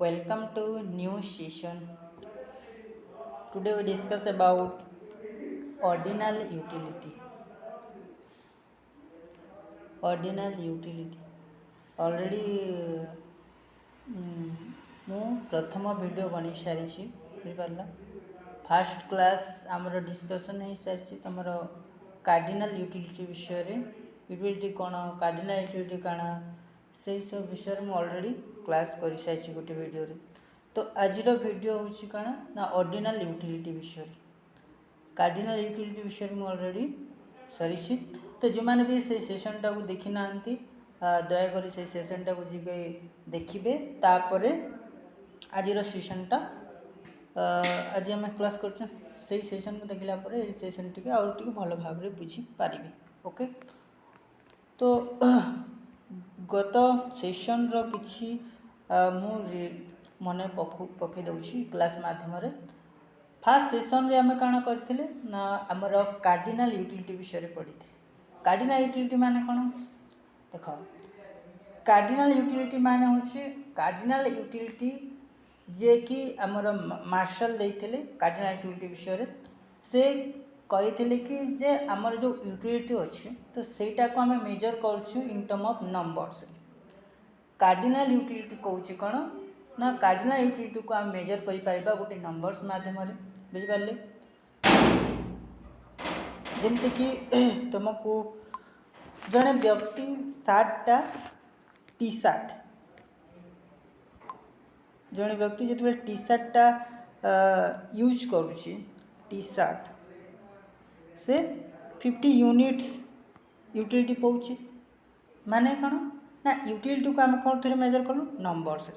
Welcome to new session. Today we discuss about ordinal utility. Ordinal utility. Already ମୁଁ ପ୍ରଥମ video ବନେଇ ସାରିଛି ବୁଝିପାରିଲ। ଫାର୍ଷ୍ଟ କ୍ଲାସ୍ ଆମର ଡିସ୍କସନ୍ ହେଇସାରିଛି ତୁମର କାର୍ଡ଼ିନାଲ୍ ୟୁଟିଲିଟି ବିଷୟରେ। ୟୁଟିଲିଟି କ'ଣ, କାର୍ଡ଼ିନାଲ୍ ୟୁଟିଲିଟି କ'ଣ, ସେଇ ସବୁ ବିଷୟରେ ମୁଁ ଅଲରେଡ଼ି କ୍ଲାସ୍ କରିସାରିଛି ଗୋଟେ ଭିଡ଼ିଓରେ। तो आजिर वीडियो हूँ कौन ना ऑर्डिनल यूटिलिटी विषय। कार्डिनल यूटिलिटी विषय में ऑलरेडी सरी। तो जो मैंने भी से सेशन टाक देखी ना दयाकोरी से सेशन टाक देखिए। तापर आजिर सेशनटा आज आम क्लास कर सेशन को देखला सेशन टी भल भाव बुझीपारि। ओके, तो गत सेशन रि मन पकई दूसरी क्लास मध्यम। फास्ट सेशन रे आम कौन करते ना आमर कार्डिनल यूटिलिटी विषय पढ़ी। कार्डिनल यूटिलिटी माने कौन देख, कार्डिनल यूटिलिटी माने हूँ कार्डिनल यूटिलिटी जे कि आमर मार्शल देते कार्डिनल यूटिलिटी विषय से कही कि जे आमर जो यूटिलिटी अच्छे तो सेटा को आम मेजर करूँ in term of numbers. Cardinal utility कौच कौन ना कार्डिनल यूटिलिटी को आम मेजर कर गोटे नंबर्स मध्यम बुझिपारे। जमती कि तुमको जड़े व्यक्ति सार्टा टी सार्ट, जड़े व्यक्ति जो टी सार्टा यूज करुच्ची टी सार्ट से 50 यूनिट्स यूटिलिटी पाँच। माने कौन ना यूटिलिटी को आम कौन थे मेजर कलु नंबर्स।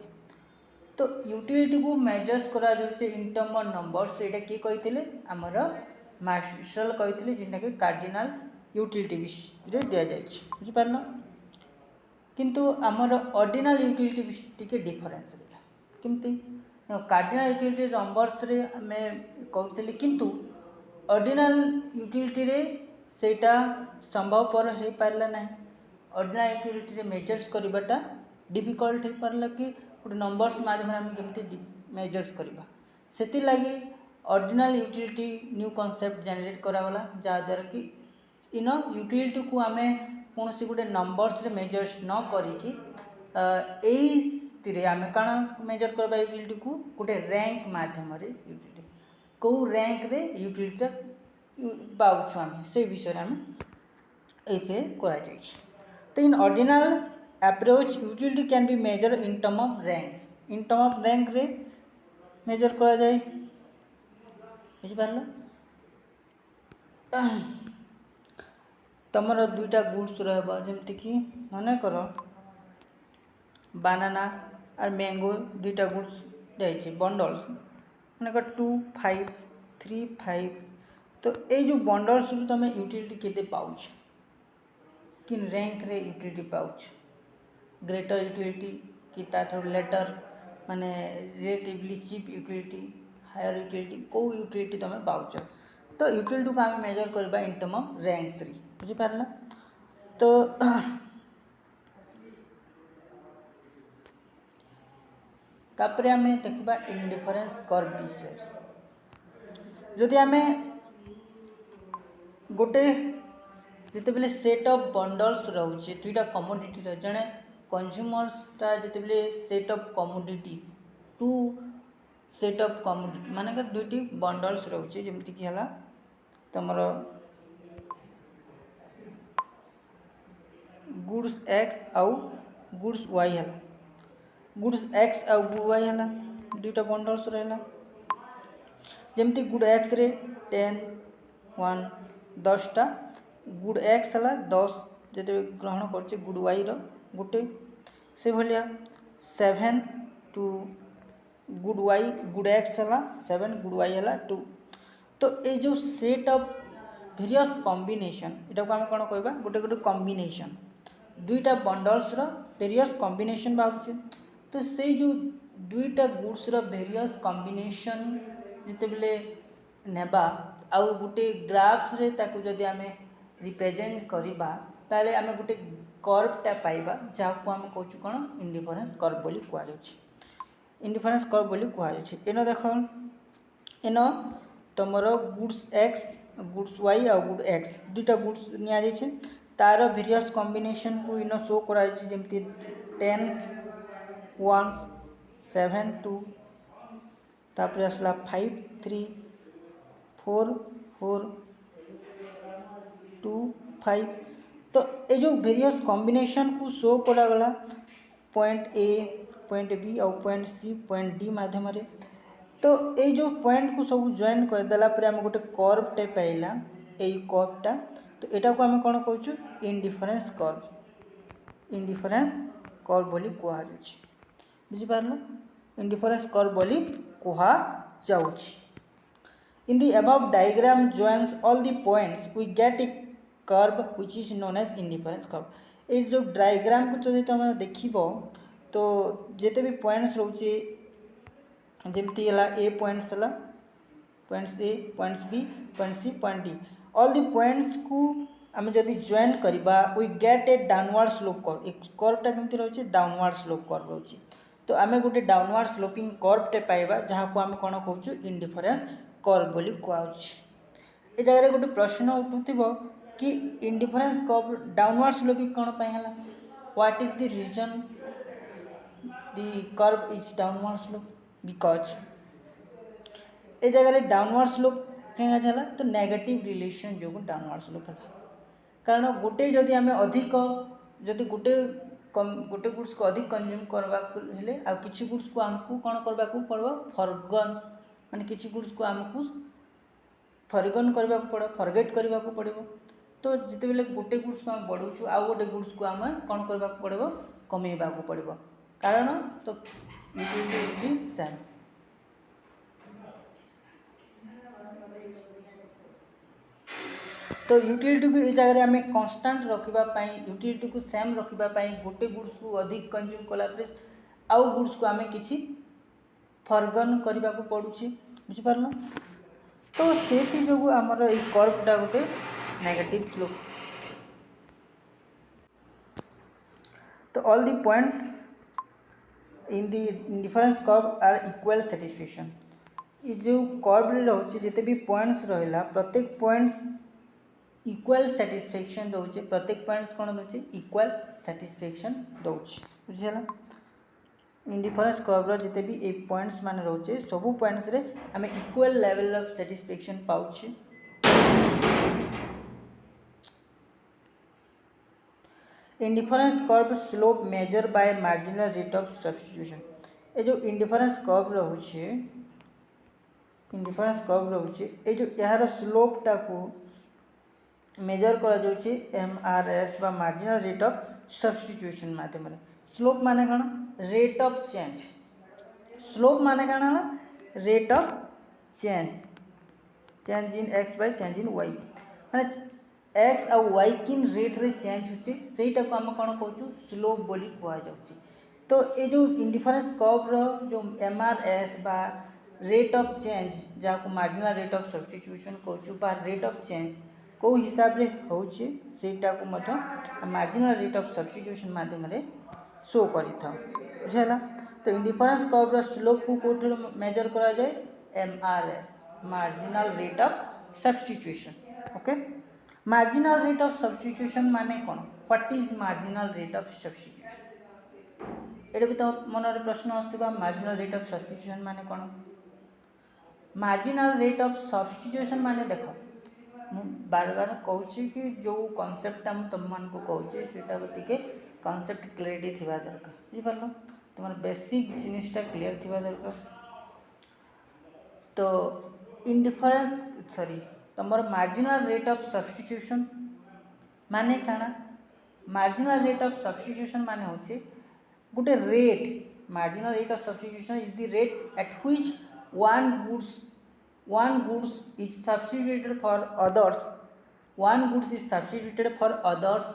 तो यूटिलिटी को मेजर्स करा जाउछे इन टर्म ऑफ नंबर्स। एटा किए कहिथिले हमर मार्शल कहिथिले जेटा कि कार्डिनल यूटिलिटी विषय दिया जाइछि बुझि पारलो। किंतु हमर ऑर्डिनल यूटिलिटी टिके डिफरेंस रहला। केमती कार्डिनल यूटिलिटी नंबर्स रे हमें कहथिले किंतु ऑर्डिनल यूटिलिटी रे सेटा संभवपर हो पारला नहीं। ऑर्डिनल यूटिलिटी रे मेजर्स करबाटा डिफिकल्ट हो पारला कि गोटे नंबर्स माध्यम आम केमती मेजर्स करवा। से लगी ordinal utility new concept generate करागला जहाँद्वारा कि इन यूटिलिटी को आम कौन सी गोटे नंबर्स रे मेजर्स न करिकी आम कौन मेजर करवा यूटिलिटी को गोटे रैंक माध्यम यूटिलिटी कौ रैंक रे यूटिलिटी पाऊँ आम से विषय आम ये कर। तो इन ordinal approach utility can be measured in term of ranks। in term of rank रे मेजर करा जाए बुझी पारलो। तमर दुईटा गुड्स रहबा जेमति कि माने करो बनाना और मैंगो दुईटा गुड्स जाइए बंडल्स माने कर 2 5 3 5। तो ये जो बंडल्स तुम यूटिलिटी केते पाउछ किन रैंक रे यूटिलिटी पाउछ, ग्रेटर यूटिलिटी कि लेटर माने relatively cheap utility, higher utility को यूटिलिटी तुम पाउछ। तो यूटिलिटी को आम मेजर करबा इन टर्म ऑफ रैंक्स रे बुझी पारला। तो तापर आम देखा इंडिफरेंस कर्व विषय। जदि आम गोटे जिते बेले सेट ऑफ बंडल्स रोचे दुईटा कमोडिटी जड़े कंज्यूमर्सटा जिते set of commodities to set of commodity माने दुईटी बंडल्स रोचे जमती कि है तुमर गुड्स एक्स आउ गुड्स वाई है। गुड्स एक्स आउ गुड वाई है दुईटा बंडल्स रहा। जमती good X ray 10 1 10टा good X है 10 जो ग्रहण कर गुड वाई रोटे से भाया 7 to good Y good X है 7 गुड वाई है 2। तो ये जो सेट ऑफ वेरियस कॉम्बिनेशन इटा को आम कौन कहबा गोटे गोटे कॉम्बिनेशन दुईटा बंडल्स वेरियस कॉम्बिनेशन बाहर। तो से जो दुईटा गुड्स वेरियस कॉम्बिनेशन जितेबले नेबा आउ गोटे ग्राफ्स रे ताकू जदि आम रिप्रेजेंट करवा ताले आम गोटे कर्वटा पाइबा जहाँ को आम कहूँ कौन इंडिफरेंस कर्व बोली कहुच्छे। इंडिफरेंस कर्व बोली कहुच्छे। एन देख एन तुमर गुड्स एक्स गुड्स वाई आ गुड एक्स दुईटा गुड्स नि तार भेरियस कॉम्बिनेशन को इन शो करमती 10s 1s 7 2 तापर आसला 5 3 4 4 2 5। तो ये जो भेरियस कॉम्बिनेशन को शो करागला पॉइंट ए पॉइंट बी और पॉइंट सी पॉइंट डी माध्यम। तो ये जो पॉइंट को सब जॉइन करदेला आम गोटे कर्वटे पाइला यही कर्वटा। तो यहाँ को आम कौन कहूँ इंडिफरेंस कर्व इंडिफरेंस कर्व बोली कहुच्छे बुझिपार इंडिफरेंस कर्व बोली कहुच्छे। In the above diagram joins all the points we get a curve which is known as indifference curve। ये जो डायग्राम को जब तुम देख तो जिते भी पॉइंट्स रोचे जमती है ए पॉइंट्स है points A points B point C point D all the points को आम जदि जॉइन करवा we get a downward slope curve. एक कर्वटा केमती रही डाउनवर्ड स्लोप कर्व रही। तो आम गोटे डाउनवर्ड स्लोपिंग कर्वटे पाइबा जहाँ को आम कौन कहूँ इंडिफरेंस कर्व बोली कहुच्छे। ए जगह गोटे प्रश्न उठुव कि इंडिफरेंस कर्व डाउनवर्ड स्लोपिंग कौन है what is the reason the curve is downward slope because ए जगह डाउनवर्ड स्लोप कहीं चला तो नेगेटिव रिलेशन जो डाउनवर्ड स्लोप है। कारण गोटे जदि आम अधिक जदि गोटे गोटे गुड्स को अधिक कंज्यूम करवा किसी गुड्स को आमको कौन करने को पड़ो फरगन माने किसी गुड्स को आमको फरगन करने को पड़ो फरगेट करने को पड़ो। तो जिते बेले गोटे गुड्स को आम बढ़ाऊँ आउ गोटे गुड्स को आम कौन करने को पड़ो कमेवा को पड़ो कारण तो यूटिलिटी इज सेम। तो यूटिलिटी को ये जगह आम कन्स्टाट रखापी यूटिलिटी को सेम रखापी गोटे गुड्स को अधिक कंज्यूम कलापर आउ गुड्स को आम कि फरगन करने को पड़ुछि बुझिपार। तो से जो आमर ये कर्वटा गोटे नेगेटिव स्लोप। तो all the points in the difference curve are equal satisfaction. ये जो कर्व रोचे जिते भी पॉइंट्स रहा प्रत्येक पॉइंट्स इक्वल सैटिस्फैक्शन दौचे प्रत्येक पॉइंट्स कौन दौचे इक्वल सैटिस्फैक्शन दौचे बुझीगला। इंडिफरेंस कर्व जिते भी ए पॉइंट्स मान रोचे सबू पॉइंट्स रे आम इक्वल लेवल ऑफ सैटिस्फैक्शन पाउछे। Indifference curve slope measure by marginal rate of substitution. ये जो इंडिफरेंस कर्व रोचे ये जो यार स्लोपटा को मेजर करा MRS बा मार्जिनल रेट ऑफ सब्स्टिट्यूशन माध्यम। स्लोप माने कौन रेट ऑफ चेंज स्लोप माने कौन है rate of change in X by change in Y माने एक्स आ वाई किन रेट रे चेंज होचे सेटा को हम कौन कहूँ स्लोप बोली कहुच्छे। तो ये जो इंडिफरेंस कर्व रो जो MRS बा रेट ऑफ चेंज जहाँ को मार्जिनल रेट ऑफ सब्स्टिट्यूशन कहूँ बा रेट ऑफ चेंज कौ हिसाब रे होचे सेटा को मध्य मार्जिनल रेट ऑफ सब्स्टिट्यूशन माध्यम रे शो करि था बुझला। तो इंडिफरेंस कर्व रो स्लोप को कोठे मेजर करा जाए MRS marginal rate of substitution. Okay marginal rate of substitution माने कौन what is marginal rate of substitution. एटा भी तो मन रे प्रश्न आसथिबा मार्जिनल रेट ऑफ सब्स्टिट्यूशन माने कौन। मार्जिनल रेट ऑफ सब्स्टिट्यूशन माने देखो मु बार बार कहूँ कि जो कनसेप्टा मुझे तुम मान को कहूँ सेटा टे कनसेप्ट क्लियरिटी थी दरकार बुझिपार तुम बेसिक जिनिसटा क्लियर थी दरकार। तो इंडिफरेंस सॉरी तुम मार्जिनल रेट ऑफ सब्स्टिट्यूशन माने काना मार्जिनल रेट ऑफ सब्स्टिट्यूशन माने होचे गोटे rate marginal rate of substitution is the rate at which one goods is substituted for others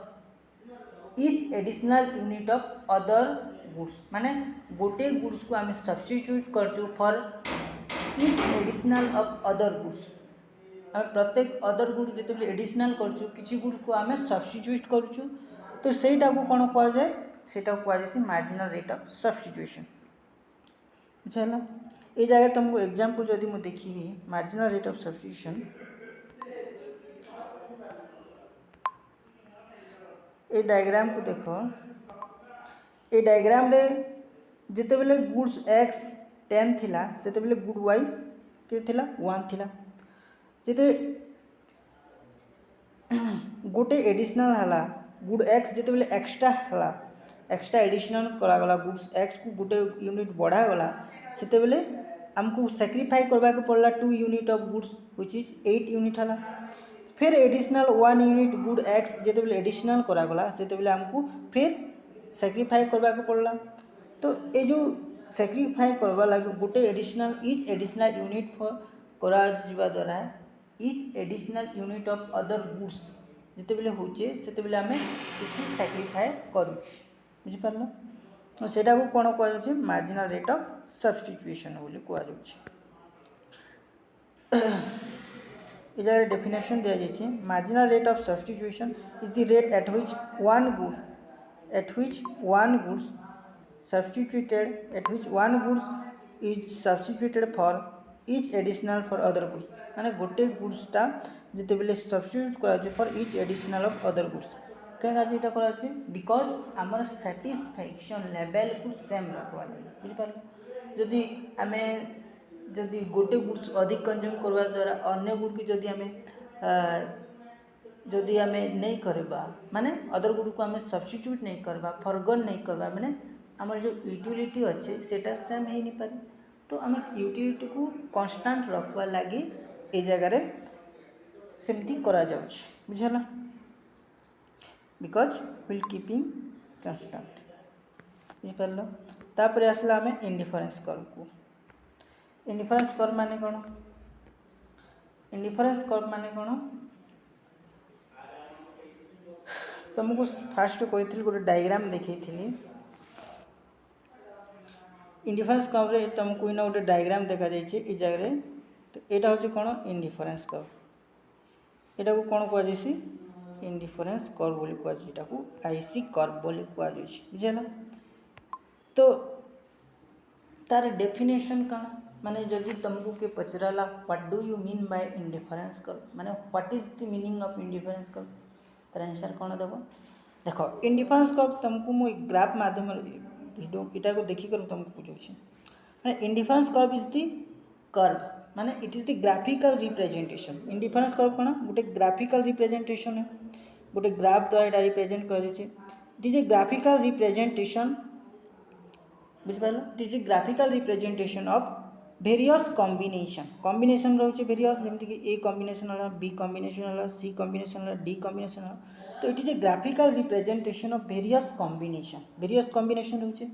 each additional unit of other goods माने गोटे goods को आम substitute करचु for each additional of other goods आम प्रत्येक अदर गुड्स जिते additional करचु किसी गुड्स को आम सब्स्टिट्यूट करचु तो सेटा को कौन कह जाए सेटा को कह जाए मार्जिनल रेट ऑफ सब्स्टिट्यूशन। बुझाला ये जगह तुमको एग्जांपल जदि मु देखिबी मार्जिनल रेट ऑफ सब्स्टिट्यूशन ए डायग्राम को देखो ए डायग्राम रे जिते बेले गुड्स x 10 थिला सेते बेले गुड y के थिला 1 थिला जिते गोटे एडिशनल हला गुड x जिते बेले एक्स्ट्रा हला एक्स्ट्रा एडिशनल करा गला गुड्स x को गोटे यूनिट बढ़ा गला सेते बेले हमको सैक्रिफाई करबा को पड़ला 2 unit of goods which is 8 unit हला फिर एडिशनल 1 यूनिट गुड x जिते बेले एडिशनल करा गला सेते बेले हमको फिर सैक्रिफाई करबा को पड़ला तो ये जो सैक्रिफाई करबा लागे गोटे additional etch additional unit for करा जिबा द्वारा etch additional unit of other goods जिते बेले होचे सेते बेले हमें किसी सैक्रिफाई करूछ बुझि पारलो तो सेटा को कोन कहै छै मार्जिनल रेट ऑफ सब्स्टिट्यूशन बोली कहै छै इधर डेफिनेशन दिया जाइए marginal rate of substitution is the rate at which one goods is substituted for each additional for other goods माने गोटे गुड्स टा जिते बेले सब्स्टिट्यूट करा J for each additional of other goods कहीं आज इटा करा जे बिकॉज हमर सैटिस्फैक्शन लेवल को सेम रखवा लागे बुझि पारलो जदि गोटे गुड्स अधिक कंज्यूम करवा द्वारा अन्य गुड की जदि हमें नहीं करबा माने अदर गुड को हमें सब्स्टिट्यूट नहीं करबा फॉरगॉन नहीं करबा माने हमर जो यूटिलिटी अच्छे सेटा सेम है नहीं पारे तो हमें यूटिलिटी को कांस्टेंट रखवा लागी ए जगह रे सेमती करा जाउछ बुझला बिकॉज विल कीपिंग कांस्टेंट बुझ पारलो तापर आसला हमें इंडिफरेंस कर्व को इंडिफरेंस कर्व माने कोन इंडिफरेंस कर्व माने कोन तुमको फास्ट कही गोटे डायग्राम देखी इंडिफरेंस कर्व रे तुमको इन गोटे डायग्राम देखा जाइए इस जगह तो यहाँ हूँ कौन इंडिफरेंस कर्व यहाँ को कौन कहुसी इंडिफरेंस कर्व बोली कहू आईसी कर्व बोली कहु बुझेगा तो तार डेफिनेशन कौन माने जदि तुमको के पचराला what do you mean by indifference curve माने what is the meaning of indifference curve तार आंसर कौन देव देख इंडिफरेंस कर्व तुमको मु ग्राफ माध्यम वीडियो इटा को देखी कर तुमको बुझाऊँ माने indifference curve is the curve माने it is the graphical representation indifference curve कौन गोटे ग्राफिकल रिप्रेजेंटेशन है गोटे ग्राफ द्वारा रिप्रेजेंट कर it is a graphical representation बुझ पार it is a graphical representation of various combination रोचे वेरियस जमती कि ए कॉम्बिनेशन है बी कॉम्बिनेशन है सी कॉम्बिनेशन है डी कॉम्बिनेशन है तो it is a graphical representation of various combination रोचे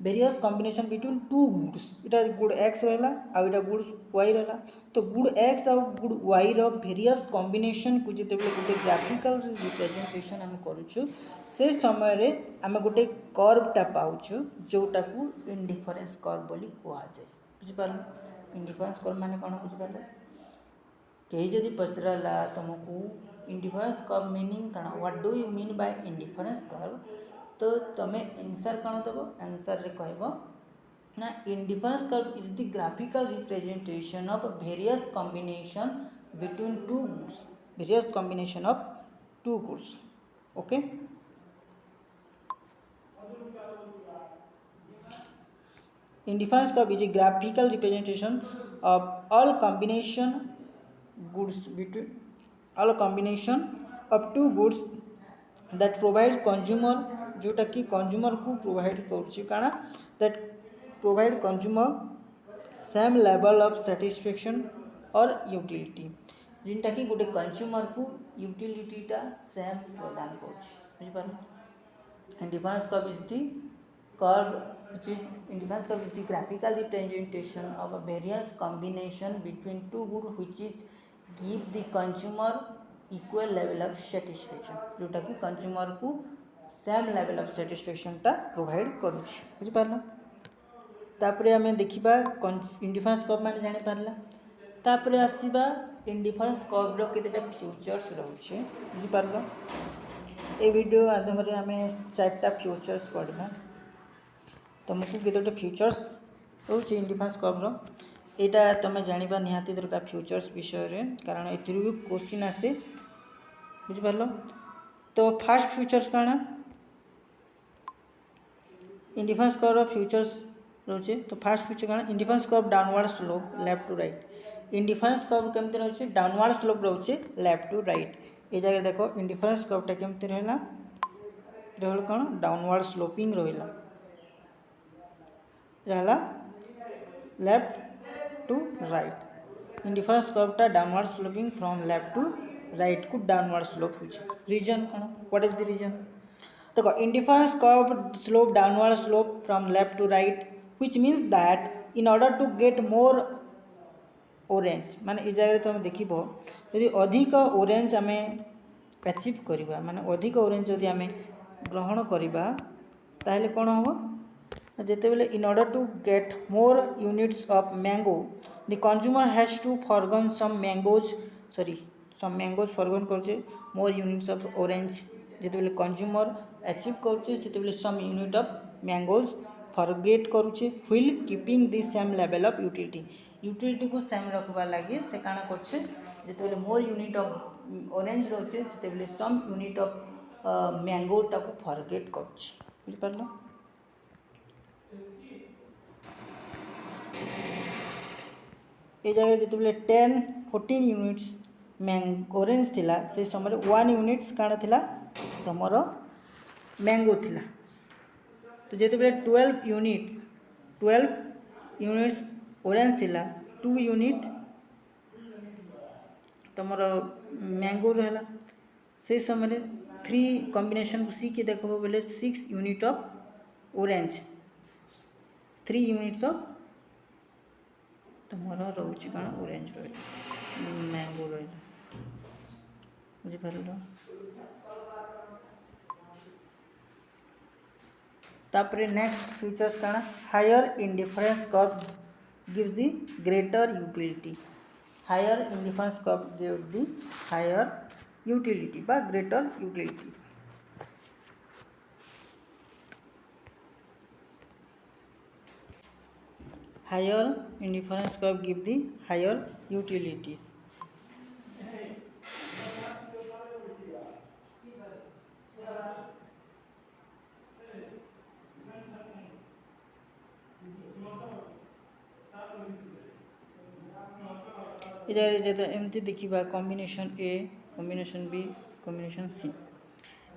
various combination between two goods इटा गुड एक्स रहा आउ इटा गुड वाई रहा तो गुड एक्स आउ गुड वाई रो वेरियस कॉम्बिनेशन को जिते गोटे ग्राफिकल रिप्रेजेंटेशन आम करूँ से समय रे आम गोटे कर्वटा पाउछु जोटा को इंडिफरेंस कर्व बोली कहुए बुझिपार इंडिफरेंस कर्व माने कौन बुझिपार कहीं जदि पचराला तुमको इंडिफरेंस कर्व मीनिंग कौन what do you mean by indifference curve तो तुम आंसर कौन दब आंसर रे कहब ना indifference curve is the graphical representation of various combination between two goods various combination of two goods okay indifference curve is a graphical representation of all combination of two goods that provide consumer जोटा कि consumer को provide करा that provide consumer same level of satisfaction और utility जिनटा कि गोटे consumer को यूटिलिटीटा same प्रदान कर indifference curve is the curve which is indifference curve is the graphical representation of a various combination between two goods which is give the consumer equal level of satisfaction जोटा कि consumer को same level of satisfaction टा provide करूछ बुझि पारला तापरे हमें देखिबा indifference curve माने जानि पारला तापरे आसीबा इंडिफरेंस कर्व रो केतेटा फ्यूचर्स रहउछे बुझि पारला ए वीडियो माध्यम रे हमें चारटा फ्यूचर्स पढबा तुमको केतोटा फ्यूचर्स रोचे इंडिफरेंस कर्व यहाँ तुम जाना निहाती दरकार फ्यूचर्स विषय कारण ए क्वेश्चन आसे बुझिपार। तो फास्ट फ्यूचर्स कौन इंडिफरेंस कर्व फ्यूचर्स रोचे। तो फास्ट फ्यूचर कौन indifference curve downward slope left to right. Indifference curve केमती रोचे डाउनवर्ड स्लोप रोचे लेफ्ट टू राइट। ये जगह देखो इंडिफरेंस कर्वटा केमती रहा कौन डाउनवर्ड स्लोपिंग रहा लेफ्ट टू राइट। इंडिफरेंस कर्वटा downward sloping from left to right को डाउनवर्ड स्लोप हो। रीजन कौन व्हाट इज द रीजन देखो indifference curve slope downward slope from left to right which means that in order to get more orange माने ये जगह तुम देख यदि अधिक ऑरेंज आम अचीव करवा माने अधिक ऑरेंज जदि आम ग्रहण करवा ताहले कौन हम जिते बेले in order to get more units of mango the consumer has to forgo some mangoes forgo कर मोर यूनिट्स ऑफ ऑरेंज जिते बेले कंज्यूमर अचीव करुचे से सम यूनिट ऑफ मैंगोज फॉरगेट करुचे wheel keeping the same level of utility को same रखवा लगे से काना करछे जिते मोर यूनिट ऑफ ऑरेंज रोचे से सम यूनिट ऑफ मैंगो टाको फॉरगेट करुचे बुझी पारलो। ये जगह जिते बेले 10-14 यूनिट्स ऑरेंज थिला से समय 1 यूनिट्स काना थिला तुमर मैंगो थिला। तो जिते बेले 12 यूनिट्स ऑरेंज थिला 2 यूनिट तुमर मैंगो रहा से समय 3 कॉम्बिनेशन को सी के देखो बोले 6 unit of orange 3 units of तुम रोचे कौन ऑरेंज रहा मैंगो रहा बुझीपार। तापर नेक्स्ट फीचर्स कौन higher indifference curve gives the greater utility. Higher indifference curve gives the higher utility बा greater utilities. Higher indifference curve give the higher utilities. इधर एमती देखा combination A combination B combination C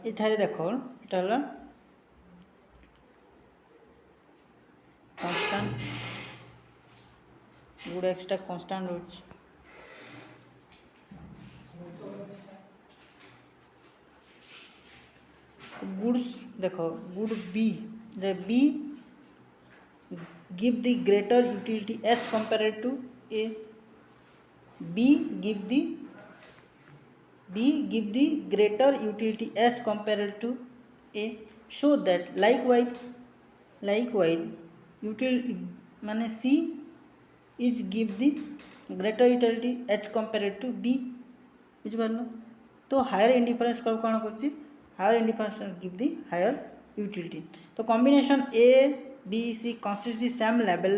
इठारे देख इटा constant good extra constant रोच goods देख good B B give the greater utility as compared to A B give the greater utility as compared to A show that likewise utility माने C is give the greater utility as compared to B बुझिपारलो। तो higher indifference curve कौन कर higher indifference give the higher utility. तो combination A B C consists the same level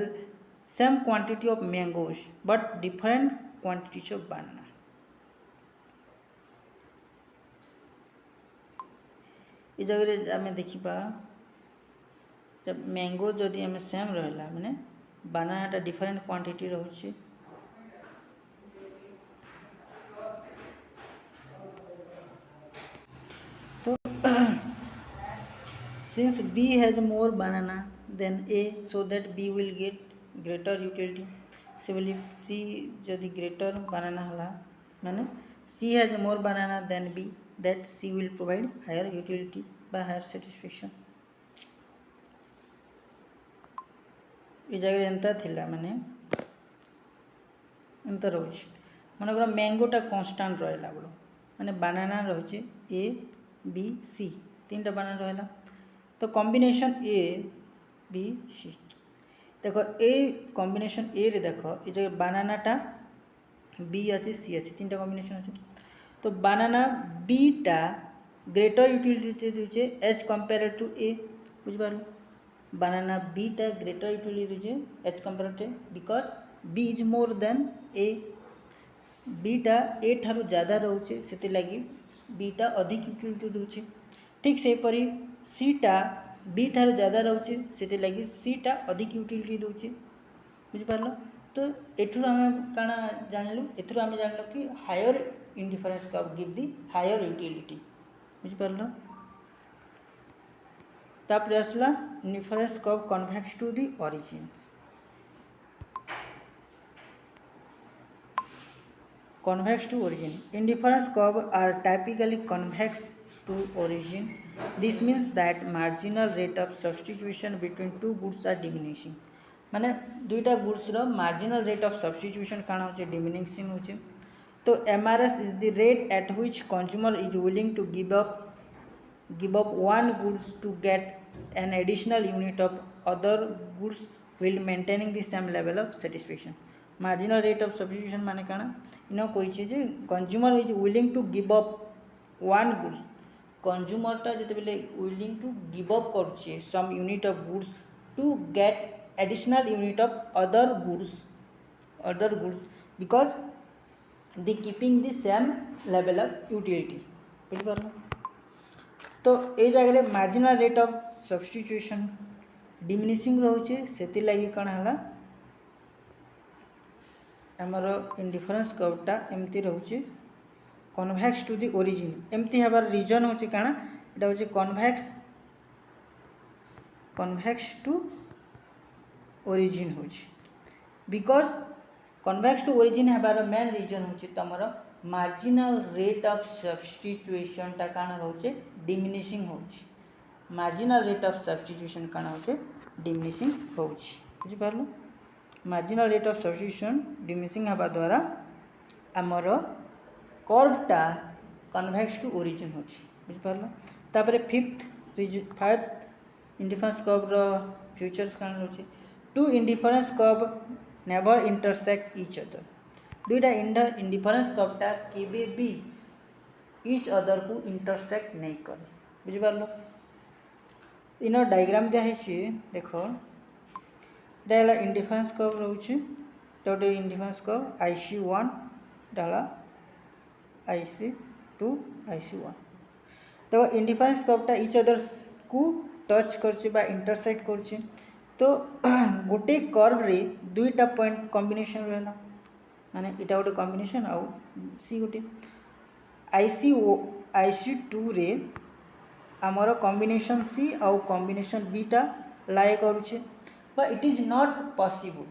same quantity of mangoes but different quantities of banana। ये जगह आम देखा mango जदि आम सेम रहा माने बानानाटा डिफरेंट क्वांटिटी रोचे तो since B has more banana than A so that B will get greater utility से बोली C जदि ग्रेटर बनाना हला माने C has more banana than B that C will provide higher utility by higher satisfaction। ये जगह एंता थिला माने एंता रोच मन कर मैंगोटा कांस्टेंट रहला बोलो माने बनाना रोचे A B C 3टा बनाना रहला। तो कॉम्बिनेशन A B C देख ए कॉम्बिनेशन ए रे देख ये जगह बानानाटा बी अच्छे सी अच्छे 3टा कॉम्बिनेशन अच्छे। तो बानाना बीटा ग्रेटर यूटिलिटी दूचे एज कंपेयर टू ए बुझिपार। banana B टा greater utility रहुचे as compared to because B is more than A, B टा A ठारू ज़्यादा रहुचे से लगी B टा अधिक यूटिलिटी दूचे। ठीक से परी C टा B ठारू ज़्यादा रहुचे से लगी C टा अधिक यूटिलिटी दूचे। बुझिपार तो एठुर आम काଣା जानलु एथुर आम जानलु कि higher indifference curve give the higher utility. बुझिपार तापर आसला indifference curve convex to the origin. Convex to origin. Indifference curves are typically convex to origin. This means that marginal rate of substitution between two goods are diminishing. माने दुईटा गुड्स रो marginal rate of substitution काना होचे diminishing होचे। तो MRS is the rate at which consumer is willing to give up one goods to get an additional unit of other goods while maintaining the same level of satisfaction. Marginal rate of substitution माने काना इनो कहिছে जे consumer is willing to give up one goods consumer टा जते बेले willing to give up करछे some unit of goods to get additional unit of other goods because they keeping the same level of utility. बुझ पारलो तो ए जगह marginal rate of substitution diminishing रहउछे सेति लागि कोन हला आमर इंडिफरेंस कर्वटा एमती रोचे कन्वेक्स टू दी ओरिजिन। एमती हबार रीजन होचे काना एटा होचे कन्वेक्स टू ओरिजिन होचे बिकॉज कन्वेक्स टू ओरिजिन हबार मेन रीजन होचे तमर मार्जिनल रेट ऑफ सब्स्टिट्यूशन टा काना रोचे डिमिनिशिंग होचे। मार्जिनल रेट ऑफ सब्स्टिट्यूशन काना होचे डिमिनिशिंग होचे। बुझि पारलो marginal rate of substitution diminishing हवा द्वारा आमर कर्वटा कन्वेक्स टू ओरिजिन होची। बुझ पारलो तापरे फिफ्थ इंडिफरेंस कर्व रो फीचर्स कान होची two indifference curve never intersect each other. दुईटा इंडिफरेंस कर्वटा केबे भी ईच अदर को इंटरसेक्ट नहीं करे। बुझ पारलो इनो डायग्राम दिया है देखो डाला इंडिफरेंस कर्व रोचे गोटे इंडिफरेंस कर्व IC1 डाला IC2 IC1 देखो इंडिफरेंस कर्वटा इच अदर को टच करछे बा इंटरसेक्ट करछे तो गोटे कर्व रे दुईटा पॉइंट कॉम्बिनेशन रहला माने इटा गोटे कॉम्बिनेशन आउ सी गोटे IC2 रे आमर कॉम्बिनेशन सी आउ कॉम्बिनेशन बी टा लाए करूछे but it is not possible.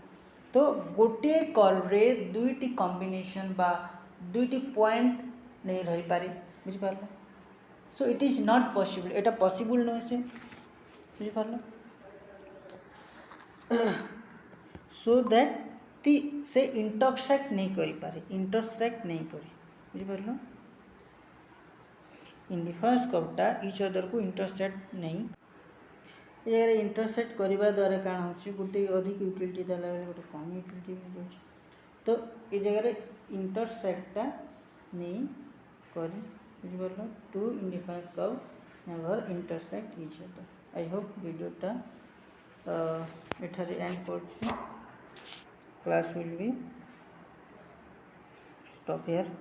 तो गोटे कर्व रे दुईटी कॉम्बिनेशन बा दुईटी पॉइंट नहीं रही पारे। बुझ पारलो so it is not possible एटा पॉसिबल न से। बुझ पारलो सो दैट ती से इंटरसेक्ट नहीं करी पारे इंटरसेक्ट नहीं करी। बुझ पारलो इंडिफरेंस कर्वटा इच अदर को इंटरसेक्ट नहीं ये इंटरसेक्ट करने द्वारा काण हो गोटे अधिक यूटिलिटी देला बेले गोटे कम यूटिलिटी हो तो ये जगह इंटरसेक्टा नहीं करी। बुझ पारलो two indifference curve never intersect each other. I hope वीडियोटा एठारे एंड करछि class will be stop here.